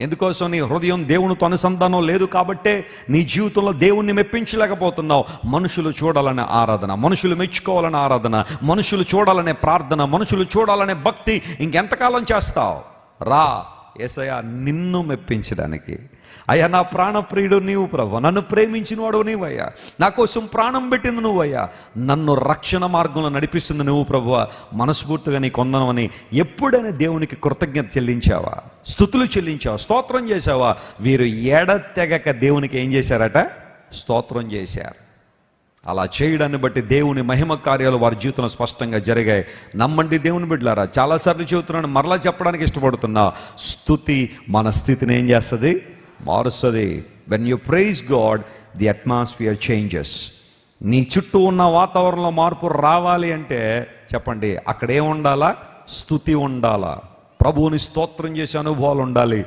ఎందుకోసం? నీ హృదయం దేవునితో అనుసంధానం లేదు కాబట్టే నీ జీవితంలో దేవుణ్ణి మెప్పించలేకపోతున్నావు. మనుషులు చూడాలనే ఆరాధన, మనుషులు మెచ్చుకోవాలనే ఆరాధన, మనుషులు చూడాలనే ప్రార్థన, మనుషులు చూడాలనే భక్తి ఇంకెంతకాలం చేస్తావు? రా యేసయ్యా నిన్ను మెప్పించడానికి. అయ్యా నా ప్రాణప్రియుడు నీవు ప్రభు, నన్ను ప్రేమించినవాడు నీవయ్యా, నా కోసం ప్రాణం పెట్టింది నువ్వయ్యా, నన్ను రక్షణ మార్గంలో నడిపిస్తుంది నువ్వు ప్రభువ, మనస్ఫూర్తిగా నీ కొందనమని ఎప్పుడైనా దేవునికి కృతజ్ఞత చెల్లించావా? స్తుతులు చెల్లించావా? స్తోత్రం చేసావా? వీరు ఎడతెగక దేవునికి ఏం చేశారట? స్తోత్రం చేశారు. అలా చేయడాన్ని బట్టి దేవుని మహిమ కార్యాలు వారి జీవితంలో స్పష్టంగా జరిగాయి. నమ్మండి దేవుని బిడ్డలారా, చాలాసార్లు చెబుతున్నాను, మరలా చెప్పడానికి ఇష్టపడుతున్నా, స్తుతి మన స్థితిని ఏం చేస్తుంది? మారుస్తుంది. When you praise God, the atmosphere changes. నీ చుట్టూ ఉన్న వాతావరణంలో మార్పు రావాలి అంటే చెప్పండి, అక్కడే ఉండాలా? స్తుతి ఉండాలా? ప్రభువుని స్తోత్రం చేసే అనుభవాలు ఉండాలి.